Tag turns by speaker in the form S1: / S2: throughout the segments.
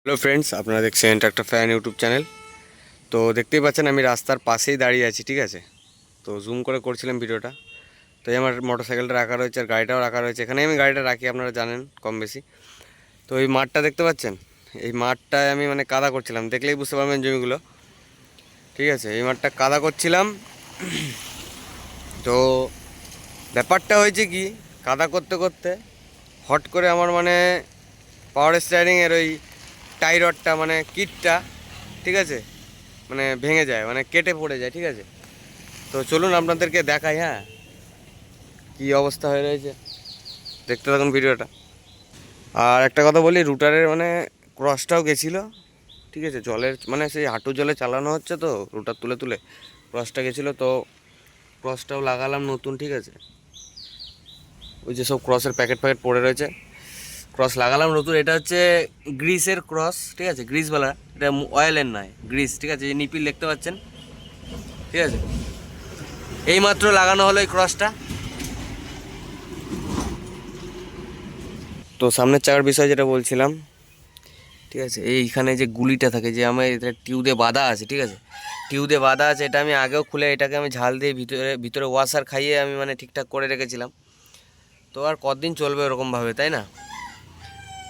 S1: Hello friends, আপনারা দেখছেন tractor fan YouTube channel. তো দেখতেই পাচ্ছেন আমি রাস্তার পাশেই দাঁড়িয়ে আছি, ঠিক আছে। তো জুম করে করছিলাম ভিডিওটা। তো এই আমার মোটরসাইকেলটা রাখা রয়েছে আর গাড়িটাও রাখা রয়েছে এখানে। আমি গাড়িটা রাখি, আপনারা জানেন কম বেশি। তো এই মাঠটা দেখতে পাচ্ছেন, এই মাঠটায় আমি মানে কাদা করছিলাম, দেখলেই বুঝতে পারবেন জমিগুলো, ঠিক আছে। এই মাঠটা কাদা করছিলাম। তো ব্যাপারটা হয়েছে কি, কাদা করতে করতে হট করে আমার মানে পাওয়ার স্টিয়ারিংয়ের ওই টাই রডটা মানে কিটটা, ঠিক আছে, মানে ভেঙে যায়, মানে কেটে পড়ে যায়, ঠিক আছে। তো চলুন আপনাদেরকে দেখাই, হ্যাঁ, কি অবস্থা হয়ে রয়েছে, দেখতে থাকুন ভিডিওটা। আর একটা কথা বলি, রুটারের মানে ক্রসটাও গেছিলো, ঠিক আছে। জলের মানে সেই হাঁটু জলে চালানো হচ্ছে, তো রুটার তুলে তুলে ক্রসটা গেছিলো, তো ক্রসটাও লাগালাম নতুন, ঠিক আছে। ওই যে সব ক্রসের প্যাকেট প্যাকেট পড়ে রয়েছে, ক্রস লাগালাম নতুন। এটা হচ্ছে গ্রিসের ক্রস, ঠিক আছে, গ্রিসওয়ালা, এটা অয়েলের নয়, গ্রিস, ঠিক আছে। এই নিপিল দেখতে পাচ্ছেন, ঠিক আছে। এইমাত্র লাগানো হলো এই ক্রসটা। তো সামনের চাকার বিষয় যেটা বলছিলাম, ঠিক আছে, এইখানে যে গুলিটা থাকে, যে আমার এটা টিউবে বাঁধা আছে, ঠিক আছে, টিউবে বাঁধা আছে, এটা আমি আগেও খুলে এটাকে আমি ঝাল দিয়ে ভিতরে ভিতরে ওয়াশার খাইয়ে আমি মানে ঠিকঠাক করে রেখেছিলাম। তো আর কতদিন চলবে এরকমভাবে, তাই না?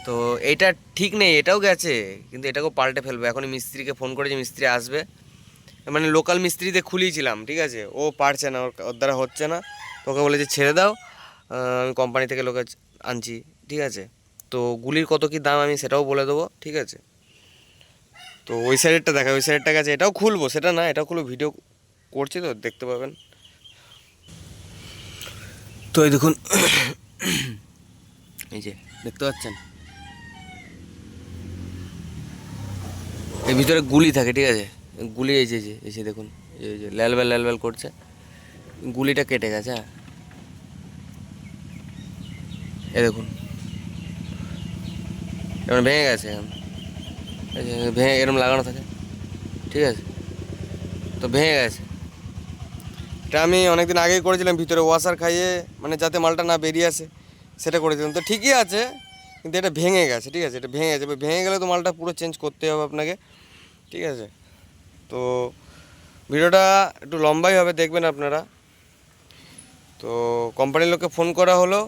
S1: তো এইটা ঠিক নেই, এটাও গেছে, কিন্তু এটাকেও পাল্টে ফেলবো। এখনই মিস্ত্রিকে ফোন করেছি, মিস্ত্রি আসবে, মানে লোকাল মিস্ত্রিতে খুলিয়েছিলাম, ঠিক আছে। ও পারছে না, ওর দ্বারা হচ্ছে না। তোকে বলেছে ছেড়ে দাও, আমি কোম্পানি থেকে লোকে আনছি, ঠিক আছে। তো গুলির কত কী দাম আমি সেটাও বলে দেবো, ঠিক আছে। তো ওই সাইডেরটা দেখা, ওই সাইডেরটা গেছে, এটাও খুলবো, সেটা না, এটাও খুলবো, ভিডিও করছি তো দেখতে পাবেন। তো এই দেখুন, এই যে দেখতে পাচ্ছেন, এর ভিতরে গুলি থাকে, ঠিক আছে। গুলি এই যে দেখুন, এই যে ল্যালবেল ল্যালবেল করছে, গুলিটা কেটে গেছে, হ্যাঁ, এ দেখুন, এবার ভেঙে গেছে এখন। এই যে ভেঙে এরম লাগানো থাকে, ঠিক আছে। তো ভেঙে গেছে, এটা আমি অনেকদিন আগেই করেছিলাম, ভিতরে ওয়াশার খাইয়ে, মানে যাতে মালটা না বেরিয়ে আসে সেটা করেছিলাম। তো ঠিকই আছে, কিন্তু এটা ভেঙে গেছে, ঠিক আছে, এটা ভেঙে গেছে। ভেঙে গেলে তো মালটা পুরো চেঞ্জ করতে হবে আপনাকে, ঠিক আছে। তো ভিডিওটা একটু লম্বাই হবে, দেখবেন আপনারা। তো কোম্পানির লোককে ফোন করা হলো,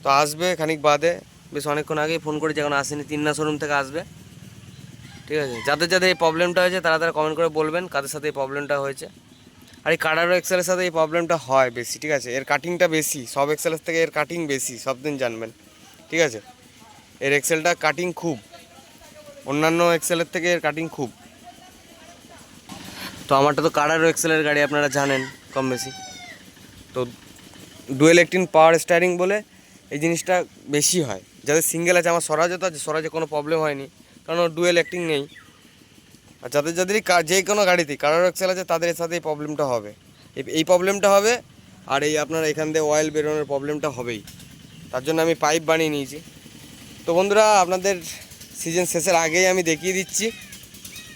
S1: তো আসবে খানিক বাদে, বেশ অনেকক্ষণ আগেই ফোন করেছি, এখন আসেনি, তিন্না শোরুম থেকে আসবে, ঠিক আছে। যাদের যাদের এই প্রবলেমটা হয়েছে তারা তারা কমেন্ট করে বলবেন কাদের সাথে এই প্রবলেমটা হয়েছে। আর এই কাটারো এক্সেলের সাথে এই প্রবলেমটা হয় বেশি, ঠিক আছে। এর কাটিংটা বেশি, সব এক্সেলের থেকে এর কাটিং বেশি, সব দিন জানবেন, ঠিক আছে। এর এক্সেলটা কাটিং খুব, অন্যান্য এক্সেলের থেকে এর কাটিং খুব। তো আমারটা তো কাটারো এক্সেলের গাড়ি, আপনারা জানেন কম বেশি। তো ডুয়েল একটিন পাওয়ার স্টারিং বলে এই জিনিসটা বেশি হয়। যাদের সিঙ্গেল আছে, আমার স্বরাজে তো আছে, স্বরাজে কোনো প্রবলেম হয়নি, কারণ ডুয়েল অ্যাক্টিং নেই। আর যাদের যাদেরই যে কোনো গাড়িতেই কালার এক্সেল আছে, তাদের সাথে এই প্রবলেমটা হবে, এই প্রবলেমটা হবে। আর এই আপনার এখান থেকে অয়েল বেরোনোর প্রবলেমটা হবেই, তার জন্য আমি পাইপ বানিয়ে নিয়েছি। তো বন্ধুরা, আপনাদের সিজন শেষের আগেই আমি দেখিয়ে দিচ্ছি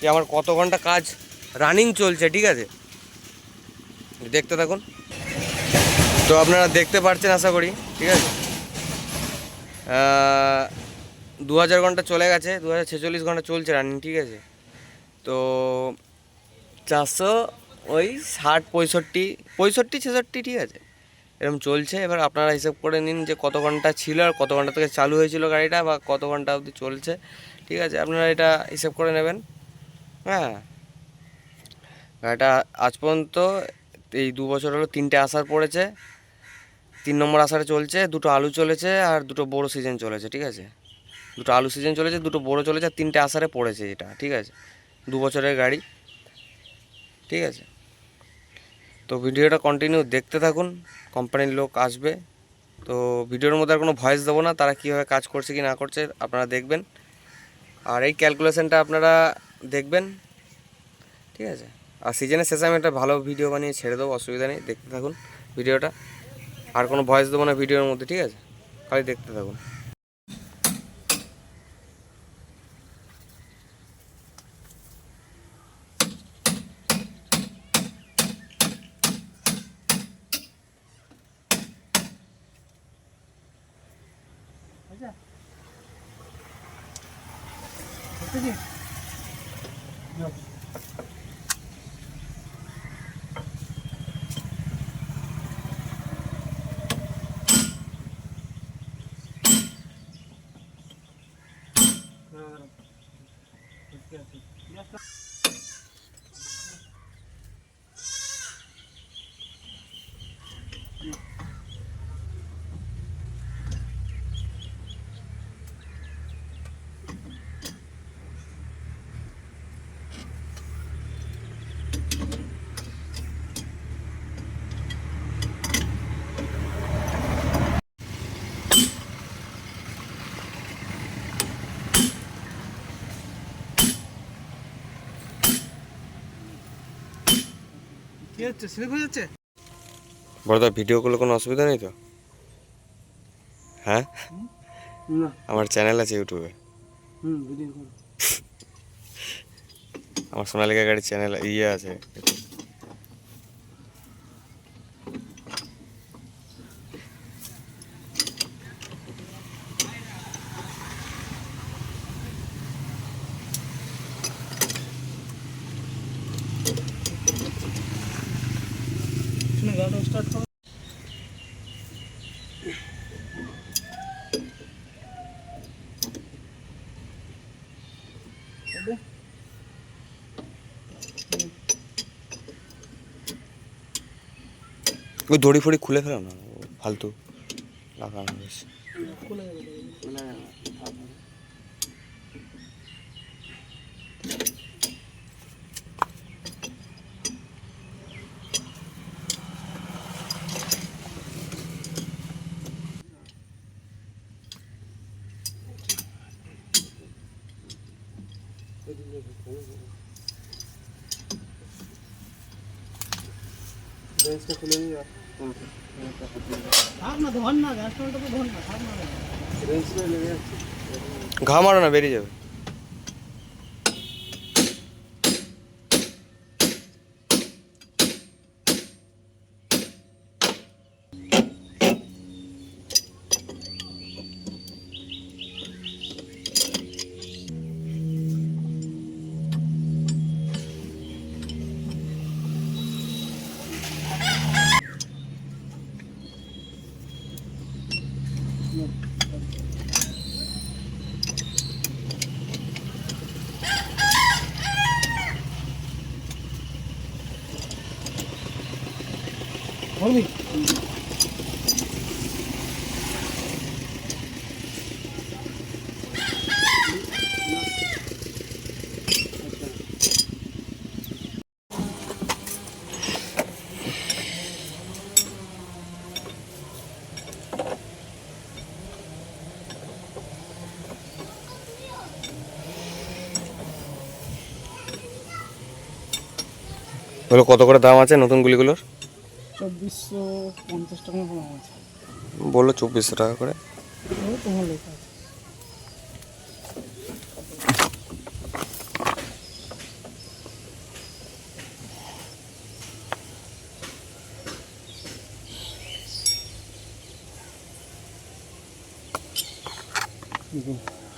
S1: যে আমার কত ঘন্টা কাজ রানিং চলছে, ঠিক আছে। দেখতে থাকুন। তো আপনারা দেখতে পাচ্ছেন আশা করি, ঠিক আছে। 2000 ঘন্টা চলে গেছে, 2046 ঘন্টা চলছে রানিং, ঠিক আছে। তো 400, ওই 60, 65, 65, 66, ঠিক আছে, এরকম চলছে। এবার আপনারা হিসাব করে নিন যে কত ঘন্টা ছিল আর কত ঘন্টা থেকে চালু হয়েছিল গাড়িটা, বা কত ঘন্টা অবধি চলছে, ঠিক আছে। আপনারা এটা হিসাব করে নেবেন, হ্যাঁ। গাড়িটা আজ পর্যন্ত এই 2 বছর হলো 3টে আসার পড়েছে, 3 নম্বর আসারে চলছে, 2টো আলু চলেছে আর 2টো বড়ো সিজন চলেছে, ঠিক আছে। 2টো আলু সিজন চলেছে, 2টো বড়ো চলেছে, আর 3টে আসারে পড়েছে এটা, ঠিক আছে। 2 বছরের গাড়ি, ঠিক আছে। তো ভিডিওটা কন্টিনিউ দেখতে থাকুন, কোম্পানির লোক আসবে। তো ভিডিওর মধ্যে আর কোনো ভয়েস দেবো না, তারা কীভাবে কাজ করছে কি না করছে আপনারা দেখবেন, আর এই ক্যালকুলেশনটা আপনারা দেখবেন, ঠিক আছে। আর সিজনের শেষে আমি একটা ভালো ভিডিও বানিয়ে ছেড়ে দেবো, অসুবিধা নেই, দেখতে থাকুন ভিডিওটা। আর কোনো ভয়েস দেবো না ভিডিওর মধ্যে, ঠিক আছে, খালি দেখতে থাকুন।
S2: কি হচ্ছে, স্লিপ হয়ে যাচ্ছে?
S1: বড়দা ভিডিও করলে কোনো অসুবিধা নেই তো? হ্যাঁ,
S2: না।
S1: আমার চ্যানেল আছে ইউটিউবে,
S2: ভিডিও করো।
S1: আমার সোনালিকা গাড়ির চ্যানেল ইয়ে আছে।
S2: শুনে গাড়িটা স্টার্ট করো।
S1: ওই দড়ি ফড়ি খুলে ফেলো না, ফালতু লাগানো বেশ।
S2: খুলে যাবে। বেঞ্চটা খুলে নিয়ে যা। থাক না, ধর না, গ্যাসটা তো ধর না, থাক না। বেঞ্চটা লেগে যাচ্ছে।
S1: ঘা মারো না, বেরিয়ে যাবে।
S2: ধরবি?
S1: বলো কত করে দাম আছে নতুন গুলিগুলোর?
S2: 2450 টাকা মতো দাম আছে।
S1: বললো 2400 টাকা করে।
S2: ও তোমার লেখা আছে।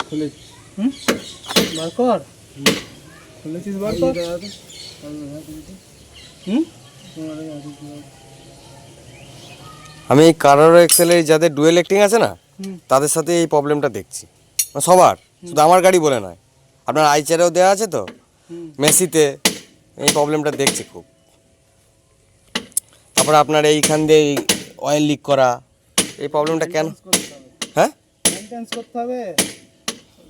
S2: খুলেছিস? বার কর। খুলেছিস, বার কর।
S1: আমি এই কারারো এক্সেলের যাদের ডুয়েল অ্যাক্টিং আছে না, তাদের সাথে এই প্রবলেমটা দেখছি, মানে সবার, শুধু আমার গাড়ি বলে নয়, আপনার আইচারেও দেওয়া আছে তো, মেসিতে এই প্রবলেমটা দেখছি খুব। তারপরে আপনার এইখান দিয়ে অয়েল লিক করা, এই প্রবলেমটা কেন? হ্যাঁ,
S2: মেইনটেনেন্স করতে হবে।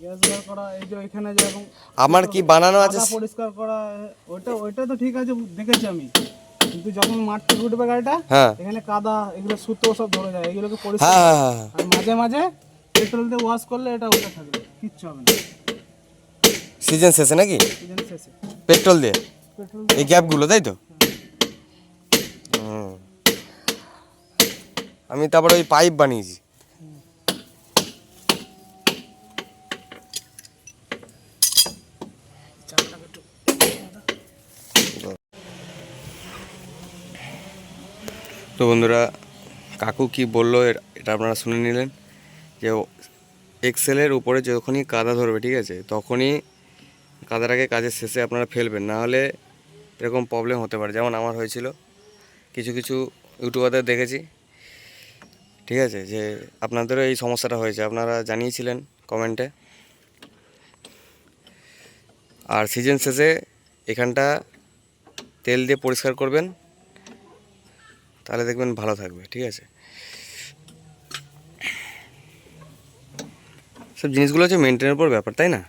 S2: গ্যাস বার করা, এই যে এখানে যেরকম
S1: আমার কি বানানো আছে
S2: পাতা পরিষ্কার করা, ওইটা তো ঠিক আছে, দেখেছি আমি। কিন্তু যখন মাঠ থেকে উঠবে গাড়িটা,
S1: হ্যাঁ
S2: এখানে কাদা, এগুলো সুতো সব ধরে যায়, এগুলোকে পরিষ্কার
S1: হ্যাঁ হ্যাঁ হ্যাঁ,
S2: আর মাঝে মাঝে পেট্রোল দিয়ে ওয়াশ করলে এটা উঠে থাকবে, কিচ্ছু হবে না।
S1: সিজন শেষে নাকি
S2: সিজন শেষে
S1: পেট্রোল দিয়ে
S2: পেট্রোল
S1: এই গ্যাপগুলো, তাই তো? আমি তারপরে ওই পাইপ বানিয়েছি। তো বন্ধুরা, কাকু কি বললো এটা আপনারা শুনে নিলেন, যে এক্সেলের উপরে যখনই কাদা ধরবে, ঠিক আছে, তখনই কাজের আগে কাজের শেষে আপনারা ফেলবেন, না হলে এরকম প্রবলেম হতে পারে, যেমন আমার হয়েছিল। কিছু কিছু ইউটিউবারদের দেখেছি, ঠিক আছে, যে আপনাদেরও এই সমস্যাটা হয়েছে, আপনারা জানিয়েছিলেন কমেন্টে। আর সিজন শেষে এখানটা তেল দিয়ে পরিষ্কার করবেন, তাহলে দেখবেন ভালো থাকবে, ঠিক আছে। সব জিনিসগুলো হচ্ছে মেনটেনের উপর ব্যাপার, তাই না?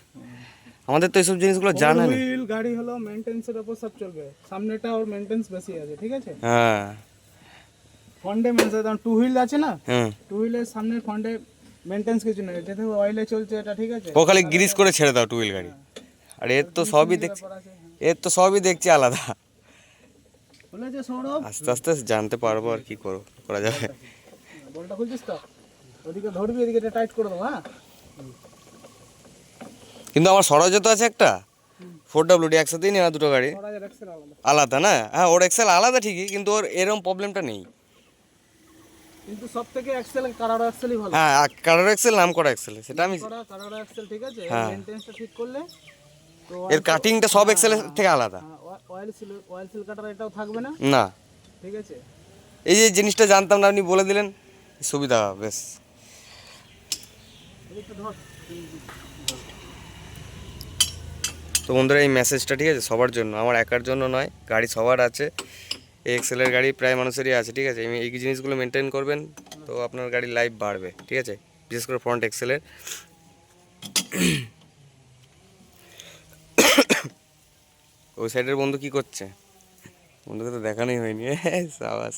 S1: আমাদের তো এইসব জিনিসগুলো জানা নেই।
S2: হুইল গাড়ি হলো মেইনটেনেন্সের উপর সব চলবে, সামনেটা ওর মেইনটেনেন্স বেশি আছে, ঠিক আছে।
S1: হ্যাঁ
S2: ফন্ডে মেনটেন্স, টু হুইল আছে না,
S1: হ্যাঁ,
S2: টু হুইলের সামনের ফন্ডে মেইনটেনেন্স কিছু নেই, যেহেতু অয়েলে চলছে এটা, ঠিক আছে।
S1: ও খালি গ্রিস করে ছেড়ে দাও টু হুইল গাড়ি। আর এর তো সবই দেখছি,
S2: ব্যাপার আছে, হ্যাঁ।
S1: এর তো সবই দেখছি আলাদা।
S2: বলেছে সৌরভ,
S1: আস্তে আস্তে জানতে পারবো আর কি করা যাবে।
S2: বলটা খুলছিস তো, ওদিকে ধরবি, এদিকে এটা টাইট করে দেবো, হ্যাঁ।
S1: কিন্তু আমার স্বরাজও তো আছে একটা 4WD, একসাথেই নেওয়া দুটো গাড়ি
S2: স্বরাজের এক্সেল আলাদা,
S1: আলাদা না? হ্যাঁ, ওর এক্সেল আলাদা ঠিকই, কিন্তু ওর এরকম প্রবলেমটা নেই।
S2: কিন্তু সব থেকে এক্সেল কারাড়া এক্সেলই ভালো।
S1: হ্যাঁ, কালার এক্সেল, নাম করা এক্সেল, সেটা আমি।
S2: কারাড়া এক্সেল, ঠিক আছে,
S1: হ্যাঁ।
S2: মেইনটেনেন্সটা ঠিক করলে তো
S1: এর কাটিংটা সব এক্সেলের থেকে আলাদা।
S2: অয়েল সিল কাটার এটাও থাকবে না,
S1: না,
S2: ঠিক আছে।
S1: এই যে জিনিসটা জানতাম না, আপনি বলে দিলেন, সুবিধা বেশ।
S2: এদিকটা ধর।
S1: তো বন্ধুরা, এই মেসেজটা, ঠিক আছে, সবার জন্য, আমার একার জন্য নয়, গাড়ি সবার আছে। এই এক্সেলের গাড়ি প্রায় মানুষেরই আছে, ঠিক আছে। এই জিনিসগুলো মেনটেন করবেন, তো আপনার গাড়ির লাইফ বাড়বে, ঠিক আছে, বিশেষ করে ফ্রন্ট এক্সেলের। ওই সাইডের বন্ধু কি করছে? বন্ধুকে তো দেখানোই হয়নি। সাবাস।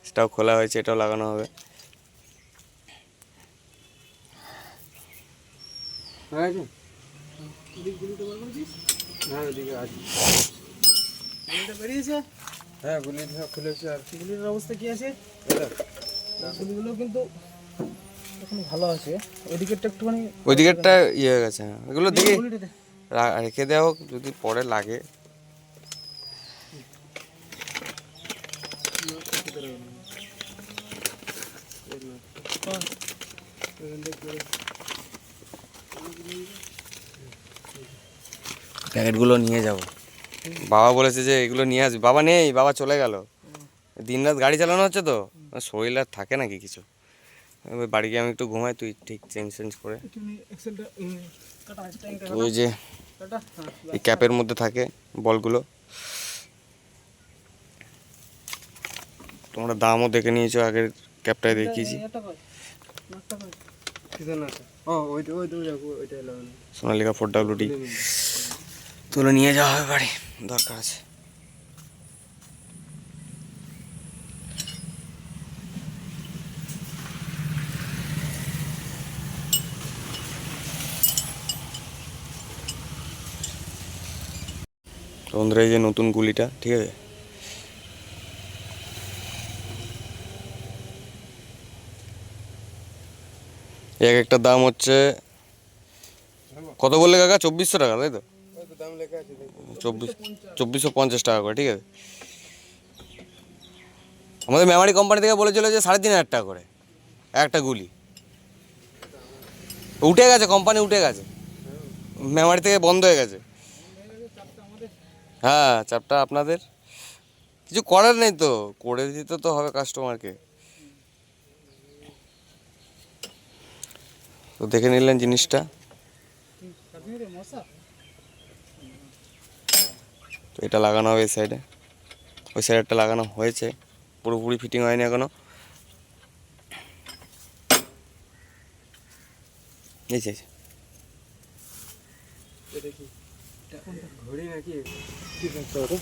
S1: এটাও খোলা হয়েছে, এটাও লাগানো হবে।
S2: হ্যাঁ, ওদিকে আছে, গুলিটা বেরিয়েছে। হ্যাঁ, গুলিটা খুলেছে। আর গুলির অবস্থা কি আছে? গুলিগুলো কিন্তু এখন ভালো আছে, ওইদিকেরটা একটুখানি,
S1: ওই দিকেরটা ইয়ে হয়ে গেছে, হ্যাঁ। এগুলো দেখি
S2: গুলিটা দে।
S1: রেখে দেওয়া হোক, যদি পরে লাগে। প্যাকেটগুলো নিয়ে যাব, বাবা বলেছে যে এগুলো নিয়ে আসবি। বাবা নেই, বাবা চলে গেল। দিনরাত গাড়ি চালানো হচ্ছে তো, শরীর আর থাকে নাকি কিছু। ওই বাড়ি গিয়ে আমি একটু ঘুমাই, তুই ঠিক চেঞ্জ করে।
S2: একটুখানি এক্সেলটা কাটা, স্ট্যান্ডটা
S1: ওই যে
S2: কাটা, হ্যাঁ,
S1: এই ক্যাপের মধ্যে থাকে বলগুলো, তোমরা দামও দেখে নিয়েছো, আগের ক্যাপটায় দেখিয়েছি।
S2: এটা কই, মাছটা কই, কিসের নাটা? ও ওইটা ওইটা এলো।
S1: সোনালিকা 4WD তুলে নিয়ে যাওয়া হবে বাড়ি, দরকার আছে। তো বন্ধুরা, এই যে নতুন গুলিটা, ঠিক আছে, এক একটা দাম হচ্ছে, কত বললে কাকা? 2400 টাকা, তাই তো? 2450 টাকা করে, ঠিক আছে। আমাদের মেমারি কোম্পানি থেকে বলেছিল যে 3500 টাকা করে একটা গুলি। উঠে গেছে, কোম্পানি উঠে গেছে, মেমারি থেকে বন্ধ হয়ে গেছে। হ্যাঁ, চাপটা আপনাদের, কিছু করার নেই, তো করে দিতে তো হবে কাস্টমারকে। তো দেখে নিলেন জিনিসটা। তো এটা লাগানো হবে এই সাইডে, ওই সাইডটা লাগানো হয়েছে, পুরোপুরি ফিটিং হয়নি এখনো। এই যে
S2: ঘড়ি নাকি কি করতে হবে?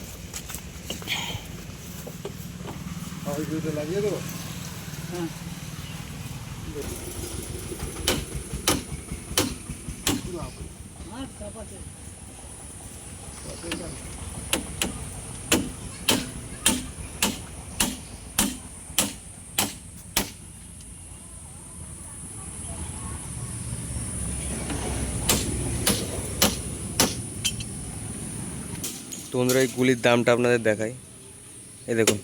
S2: ওই দুটো লাগিয়ে দেবো। হ্যাঁ,
S1: তো বন্ধুরা, এই গুলির দামটা আপনাদের দেখাই। এই দেখুন,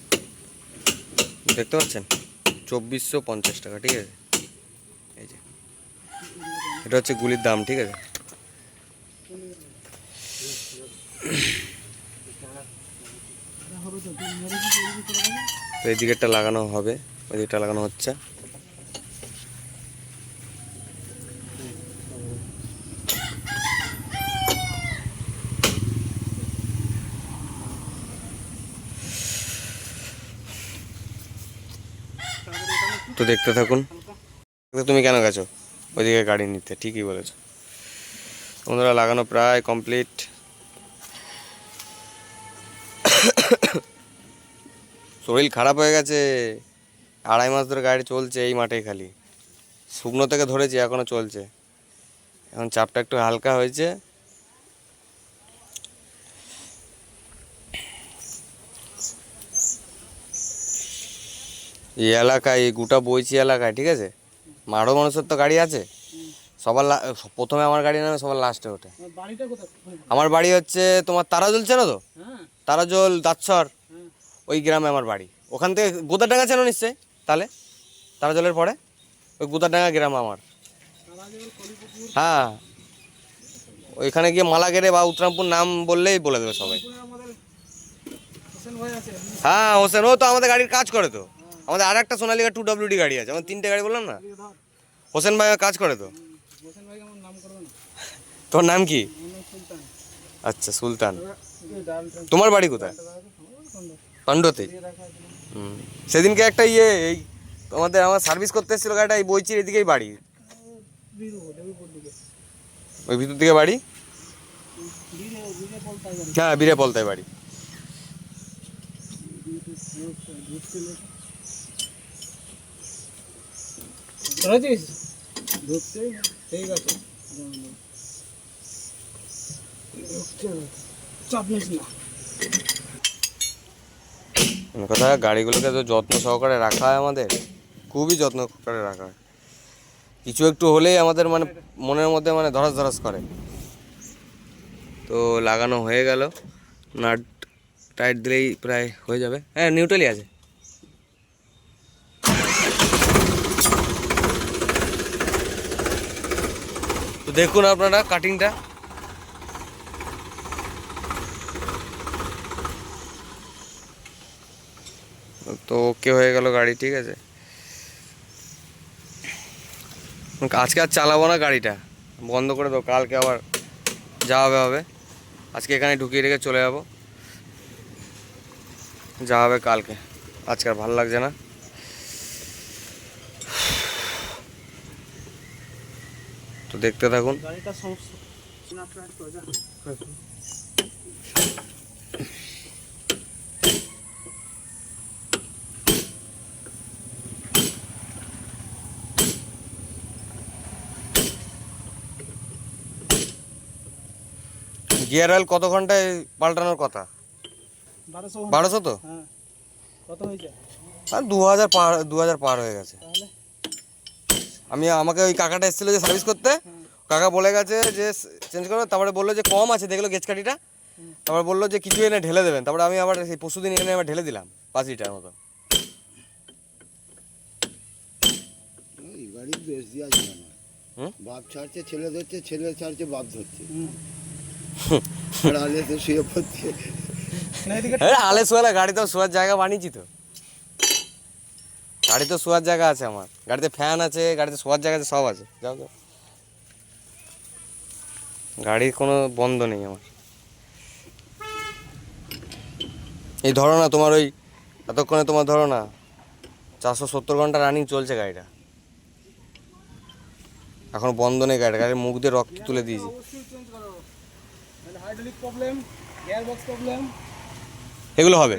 S1: দেখতে পাচ্ছেন, 2450 টাকা, ঠিক আছে। এই যে এটা হচ্ছে গুলির দাম, ঠিক আছে। তো এই দিকেরটা লাগানো হবে, ওই দিকটা লাগানো হচ্ছে। তো দেখতে থাকুন। তুমি কেন গেছো ওইদিকে গাড়ি নিতে? ঠিকই বলেছো বন্ধুরা, লাগানো প্রায় কমপ্লিট। শরীর খারাপ হয়ে গেছে, 2.5 মাস ধরে গাড়ি চলছে এই মাঠেই, খালি শুকনো থেকে ধরেছি এখনো চলছে। এখন চাপটা একটু হালকা হয়েছে। এই এলাকায়, এই গোটা বইচি এলাকায়, ঠিক আছে, মারো মানুষের তো গাড়ি আছে, সবার প্রথমে আমার গাড়ি নামে, সবার লাস্টে ওঠে। আমার বাড়ি হচ্ছে তোমার তারাজল, চেনো তো? তারাজল দাচ্ছর, ওই গ্রামে আমার বাড়ি। ওখান থেকে গোদাডাঙ্গা চেনো নিশ্চয়ই? তাহলে তারাজলের পরে ওই গোদাডাঙ্গা গ্রাম আমার। হ্যাঁ, ওইখানে গিয়ে মালাগেরে বা উত্তরামপুর নাম বললেই বলে দেবে সবাই। হ্যাঁ হোসেন, ও তো আমাদের গাড়ির কাজ করে। তো আমাদের আর একটা সোনালিকা 2WD গাড়ি আছে, আমার 3টে গাড়ি বললাম না। হোসেন ভাই কাজ করে তো। তোর নাম কি? আচ্ছা, সুলতান। তোমার বাড়ি কোথায়? পাণ্ডতে। সেদিনকে একটা এই আমার সার্ভিস করতে এসেছিল গাড়িটা, এই বইচির এদিকেই বাড়ি, ওই ভিতর দিকে বাড়ি। হ্যাঁ, বীরে পলতায় বাড়ি। কথা, গাড়িগুলোকে তো যত্ন সহকারে রাখা হয় আমাদের, খুবই যত্ন সহকারে রাখা হয়। কিছু একটু হলেই আমাদের মানে মনের মধ্যে মানে ধরাস ধরাস করে। তো লাগানো হয়ে গেল, নাট টাইট দিলেই প্রায় হয়ে যাবে। হ্যাঁ, নিউট্রালই আছে। তো দেখুন আপনারা কাটিংটা। তো ওকে হয়ে গেল গাড়ি, ঠিক আছে। আজকে আর চালাবো না গাড়িটা, বন্ধ করে দেবো, কালকে আবার যাওয়া হবে। আজকে এখানে ঢুকিয়ে রেখে চলে যাবো, যা হবে কালকে। আজকে আর ভালো লাগছে না। তো দেখতে থাকুন। গিয়ার অয়েল কত ঘন্টায় পাল্টানোর কথা? 1200 তো?
S2: কত হয়েছে?
S1: আর 2000 পার হয়ে গেছে। আমাকে ওই কাকাটা এসেছিল যে সার্ভিস করতে, কাকা বলে গেছে যে চেঞ্জ করো, তারপরে বললো যে কম আছে, দেখলো গেজ কাঠিটা, তারপরে বললো যে কিছু এনে ঢেলে দেবেন। তারপরে আমি আবার সেই পরশুদিন এনে আবার ঢেলে দিলাম 5 লিটার মতো।
S3: গাড়ির দোষ দেওয়া যাবে না। বাপ ছাড়ছে ছেলে ধরছে, ছেলে ছাড়ছে বাপ ধরছে। আলে তো শুয়ে পড়ছে।
S1: আলে শোয়ালা, গাড়ি তো শোয়ার জায়গা বানিয়েছি তো, গাড়ি তো শোয়ার জায়গা আছে আমার, গাড়িতে ফ্যান আছে, গাড়িতে শোয়ার জায়গা আছে, সব আছে। যাও যাও, গাড়ির কোনো বন্ধ নেই আমার। এই ধরো না তোমার ওই এতক্ষণে, তোমার ধরো না 470 ঘন্টা রানিং চলছে গাড়িটা, এখন বন্ধ নেই গাড়িটা, গাড়ির মুখ দিয়ে রক্ত তুলে দিয়েছি। এগুলো হবে,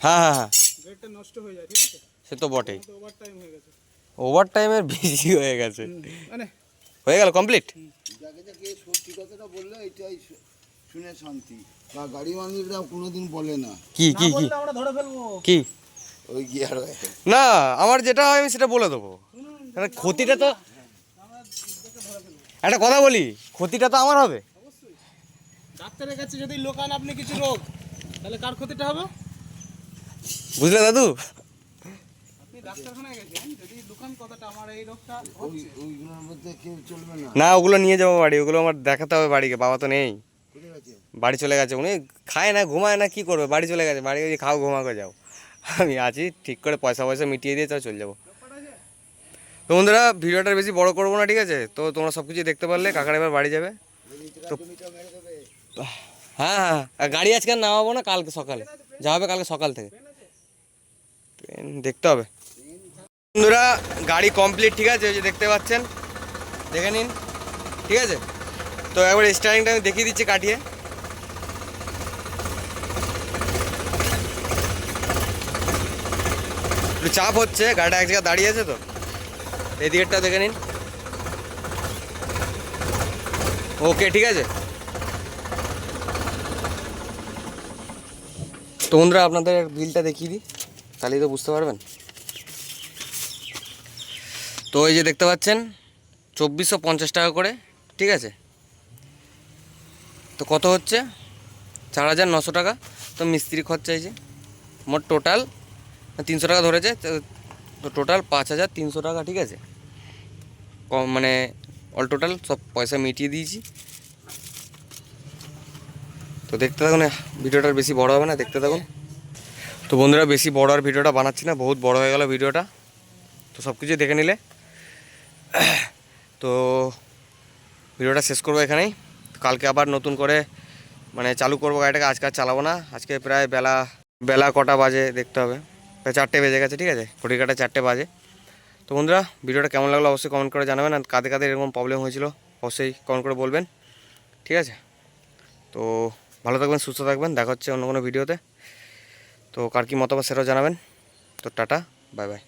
S1: হ্যাঁ হ্যাঁ হ্যাঁ, সে তো বটেই। ওভার টাইমের বেশি হয়ে গেছে, হয়ে গেল কমপ্লিট।
S3: যাকে যাকে সত্যি কথাটা বললে এটাই শুনে শান্তি, বা গাড়ি মালিকরা কোনোদিন বলে না
S1: কি কি কি কি
S3: ওই গিয়ার অয়েল।
S1: না, আমার যেটা হয় আমি সেটা বলে দেবো, কারণ ক্ষতিটা তো, একটা কথা বলি, ক্ষতিটা তো আমার হবে।
S2: ডাক্তারের কাছে যদি লোকান আপনি কিছু রোগ, তাহলে কার ক্ষতিটা হবে?
S1: বুঝলে দাদু?
S2: আপনি ডাক্তারখানায় গেছেন, যদি দোকান কথাটা আমার এই রোগটা
S3: ওই ওইগুলোর মধ্যে কেউ চলবে না।
S1: না ওগুলো নিয়ে যাবো বাড়ি, ওগুলো আমার দেখাতে হবে বাড়িকে, বাবা তো নেই,
S3: কোথায় গেছে?
S1: বাড়ি চলে গেছে। উনি খায় না ঘুমায় না, কী করবে, বাড়ি চলে গেছে, বাড়ি গিয়ে খাও ঘুমা করে যাও। আমি আছি ঠিক করে পয়সা পয়সা মিটিয়ে দিয়ে চলে যাবো। তো বন্ধুরা ভিডিওটা বেশি বড় করবো না, ঠিক আছে? তো তোমরা সব কিছু দেখতে পারলে, কাকার এবার বাড়ি যাবে। তো হ্যাঁ হ্যাঁ আর গাড়ি আজকে আর নামাবো না, কালকে সকালে যা হবে, কালকে সকাল থেকে ট্রেন দেখতে হবে। বন্ধুরা গাড়ি কমপ্লিট, ঠিক আছে? ওই যে দেখতে পাচ্ছেন, দেখে নিন, ঠিক আছে? তো একবার স্টারিংটা আমি দেখিয়ে দিচ্ছি কাটিয়ে। একটু চাপ হচ্ছে, গাড়িটা এক জায়গায় দাঁড়িয়ে আছে তো, এই দিকেরটা দেখে নিন। ওকে ঠিক আছে। তো বন্ধুরা আপনাদের বিলটা দেখিয়ে দিই, তাহলেই তো বুঝতে পারবেন। তো এই যে দেখতে পাচ্ছেন 2450 টাকা করে, ঠিক আছে? তো কত হচ্ছে? 4900 টাকা। তো মিস্ত্রি খরচা এই যে মোট টোটাল 300 টাকা ধরেছে, তো টোটাল 5300 টাকা, ঠিক আছে? কম মানে অল টোটাল সব পয়সা মিটিয়ে দিয়েছি। তো দেখতে থাকুন, ভিডিওটার বেশি বড় হবে না, দেখতে থাকুন। তো বন্ধুরা বেশি বড় আর ভিডিওটা বানাচ্ছি না, বহুত বড় হয়ে গেল ভিডিওটা। তো সব কিছু দেখে নিলে, তো ভিডিওটা শেষ করবো এখানেই। কালকে আবার নতুন করে মানে চালু করবো গাড়িটাকে, আজকে আর চালাবো না। আজকে প্রায় বেলা কটা বাজে দেখতে হবে, প্রায় 4টে বেজে গেছে, ঠিক আছে? ঘড়ি কাটা 4টে বাজে। তো বন্ধুরা ভিডিওটা কেমন লাগলো অবশ্যই কমেন্ট করে জানাবেন, আর কাদের কাদের এরকম প্রবলেম হয়েছিল অবশ্যই কমেন্ট করে বলবেন, ঠিক আছে? তো ভালো থাকবেন, সুস্থ থাকবেন, দেখা হচ্ছে অন্য কোনো ভিডিওতে। তো কার কী মতামত সেটাও জানাবেন। তো টাটা, বাই বাই।